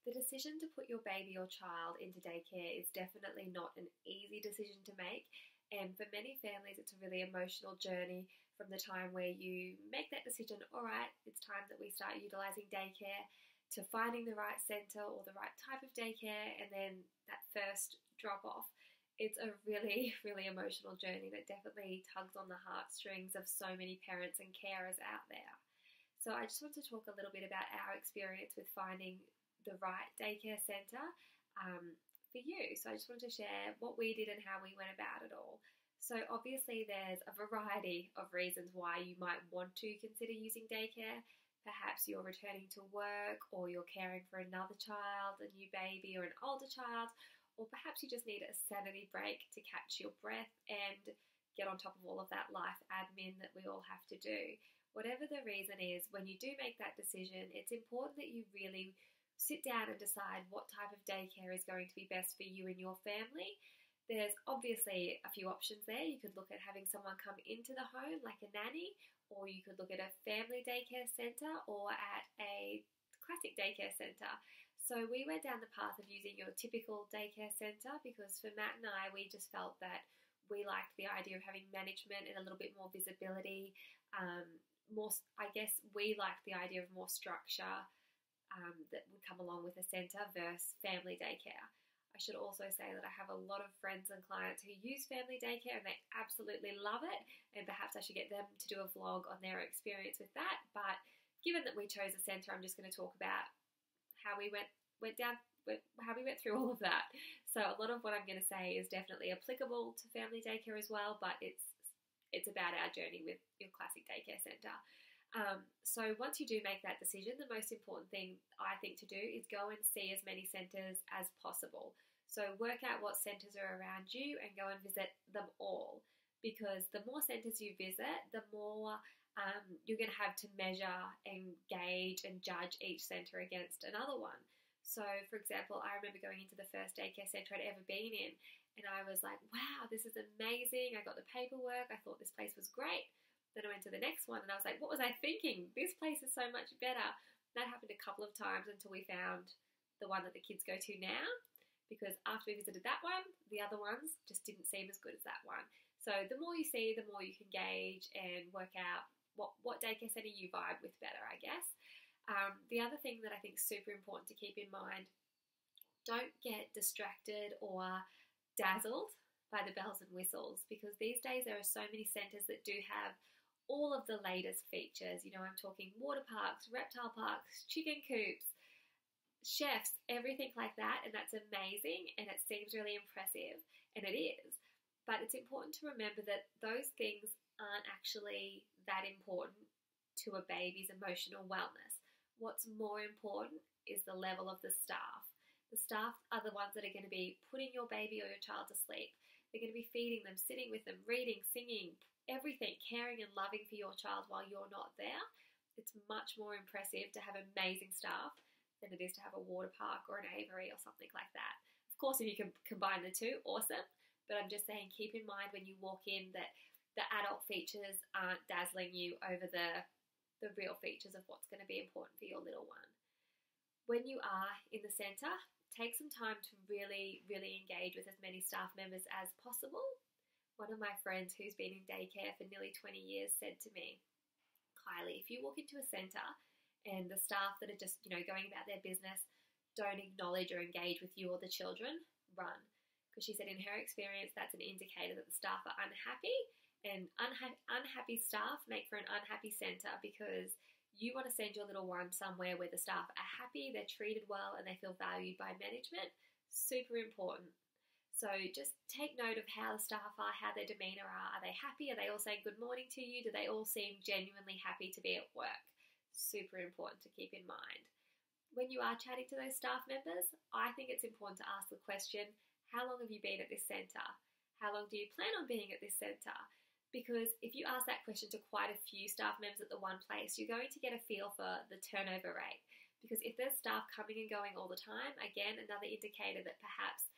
The decision to put your baby or child into daycare is definitely not an easy decision to make. And for many families, it's a really emotional journey from the time where you make that decision, all right, it's time that we start utilising daycare, to finding the right centre or the right type of daycare, and then that first drop off. It's a really, really emotional journey that definitely tugs on the heartstrings of so many parents and carers out there. So I just want to talk a little bit about our experience with finding the right daycare centre for you. So I just wanted to share what we did and how we went about it all. So obviously there's a variety of reasons why you might want to consider using daycare. Perhaps you're returning to work, or you're caring for another child, a new baby or an older child, or perhaps you just need a sanity break to catch your breath and get on top of all of that life admin that we all have to do. Whatever the reason is, when you do make that decision, it's important that you really sit down and decide what type of daycare is going to be best for you and your family. There's obviously a few options there. You could look at having someone come into the home like a nanny, or you could look at a family daycare centre or at a classic daycare centre. So we went down the path of using your typical daycare centre because for Matt and I, we just felt that we liked the idea of having management and a little bit more visibility. I guess we liked the idea of more structure that would come along with a centre versus family daycare. I should also say that I have a lot of friends and clients who use family daycare and they absolutely love it, and perhaps I should get them to do a vlog on their experience with that. But given that we chose a centre, I'm just going to talk about how we went through all of that. So a lot of what I'm going to say is definitely applicable to family daycare as well, but it's about our journey with your classic daycare centre. So once you do make that decision, the most important thing I think to do is go and see as many centres as possible. So work out what centres are around you and go and visit them all, because the more centres you visit, the more you're going to have to measure and gauge and judge each centre against another one. So for example, I remember going into the first daycare centre I'd ever been in, and I was like, wow, this is amazing. I got the paperwork. I thought this place was great. Then I went to the next one and I was like, what was I thinking? This place is so much better. That happened a couple of times until we found the one that the kids go to now, because after we visited that one, the other ones just didn't seem as good as that one. So the more you see, the more you can gauge and work out what daycare centre you vibe with better, I guess. The other thing that I think is super important to keep in mind, don't get distracted or dazzled by the bells and whistles, because these days there are so many centres that do have all of the latest features. You know, I'm talking water parks, reptile parks, chicken coops, chefs, everything like that, and that's amazing and it seems really impressive, and it is. But it's important to remember that those things aren't actually that important to a baby's emotional wellness. What's more important is the level of the staff. The staff are the ones that are going to be putting your baby or your child to sleep. They're going to be feeding them, sitting with them, reading, singing, everything, caring and loving for your child while you're not there. It's much more impressive to have amazing staff than it is to have a water park or an aviary or something like that. Of course, if you can combine the two, awesome. But I'm just saying, keep in mind when you walk in that the adult features aren't dazzling you over the real features of what's going to be important for your little one. When you are in the centre, take some time to really, really engage with as many staff members as possible. One of my friends who's been in daycare for nearly 20 years said to me, Kylie, if you walk into a centre and the staff that are just, going about their business don't acknowledge or engage with you or the children, run. Because she said in her experience, that's an indicator that the staff are unhappy, and unhappy staff make for an unhappy centre, because you want to send your little one somewhere where the staff are happy, they're treated well, and they feel valued by management. Super important. So just take note of how the staff are, how their demeanour are. Are they happy? Are they all saying good morning to you? Do they all seem genuinely happy to be at work? Super important to keep in mind. When you are chatting to those staff members, I think it's important to ask the question, how long have you been at this centre? How long do you plan on being at this centre? Because if you ask that question to quite a few staff members at the one place, you're going to get a feel for the turnover rate. Because if there's staff coming and going all the time, again, another indicator that perhaps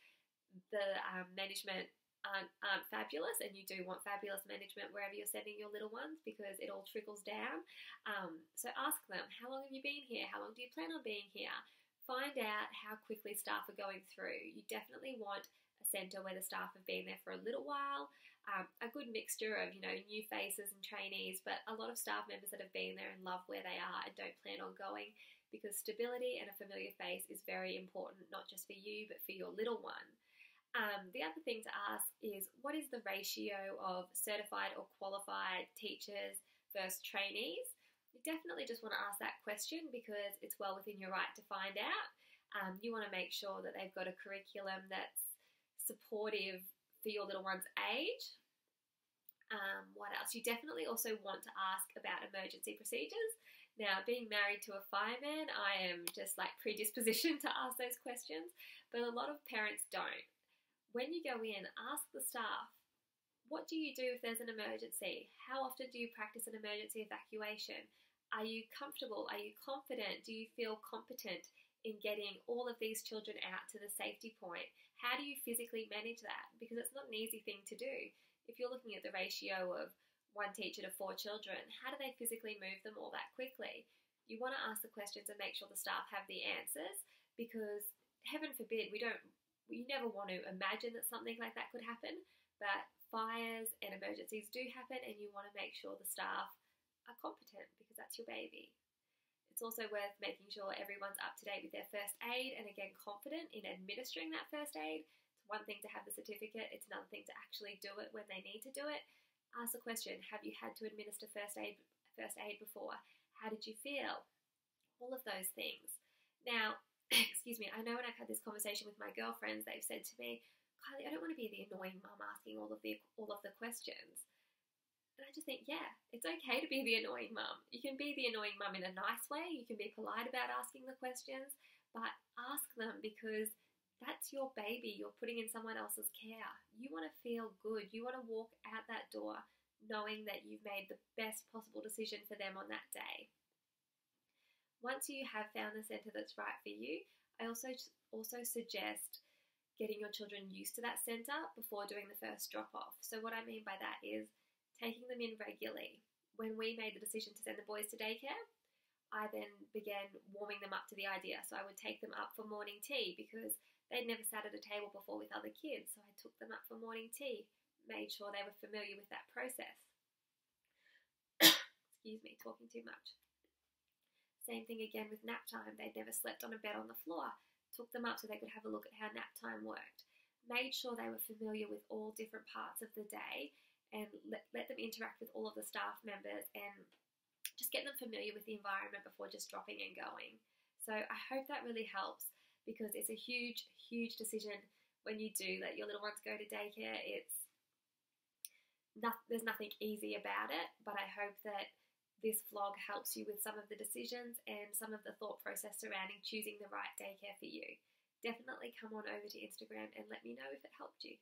the management aren't fabulous, and you do want fabulous management wherever you're sending your little ones, because it all trickles down. So ask them, how long have you been here? How long do you plan on being here? find out how quickly staff are going through. You definitely want a centre where the staff have been there for a little while, a good mixture of, new faces and trainees, but a lot of staff members that have been there and love where they are and don't plan on going, because stability and a familiar face is very important, not just for you, but for your little one. The other thing to ask is, what is the ratio of certified or qualified teachers versus trainees? You definitely just want to ask that question because it's well within your right to find out. You want to make sure that they've got a curriculum that's supportive for your little one's age. What else? You definitely also want to ask about emergency procedures. Now, being married to a fireman, I am just predispositioned to ask those questions, but a lot of parents don't. When you go in, ask the staff, what do you do if there's an emergency? How often do you practice an emergency evacuation? Are you comfortable? Are you confident? Do you feel competent in getting all of these children out to the safety point? How do you physically manage that? Because it's not an easy thing to do. If you're looking at the ratio of one teacher to 4 children, how do they physically move them all that quickly? You want to ask the questions and make sure the staff have the answers, because heaven forbid, you never want to imagine that something like that could happen, but fires and emergencies do happen, and you want to make sure the staff are competent because that's your baby. It's also worth making sure everyone's up to date with their first aid and, again, confident in administering that first aid. It's one thing to have the certificate, it's another thing to actually do it when they need to do it. Ask the question, have you had to administer first aid before? How did you feel? All of those things. Now, excuse me, I know when I've had this conversation with my girlfriends, they've said to me, Kylie, I don't want to be the annoying mum asking all of the questions. And I just think, yeah, it's okay to be the annoying mum. You can be the annoying mum in a nice way. You can be polite about asking the questions, but ask them because that's your baby. You're putting in someone else's care. You want to feel good. You want to walk out that door knowing that you've made the best possible decision for them on that day. Once you have found the centre that's right for you, I also suggest getting your children used to that centre before doing the first drop-off. So what I mean by that is taking them in regularly. When we made the decision to send the boys to daycare, I then began warming them up to the idea. So I would take them up for morning tea because they'd never sat at a table before with other kids. So I took them up for morning tea, made sure they were familiar with that process. Excuse me, talking too much. Same thing again with nap time. They'd never slept on a bed on the floor. Took them up so they could have a look at how nap time worked. Made sure they were familiar with all different parts of the day and let them interact with all of the staff members and just get them familiar with the environment before just dropping and going. So I hope that really helps, because it's a huge, huge decision when you do let your little ones go to daycare. There's nothing easy about it, but I hope that this vlog helps you with some of the decisions and some of the thought process surrounding choosing the right daycare for you. Definitely come on over to Instagram and let me know if it helped you.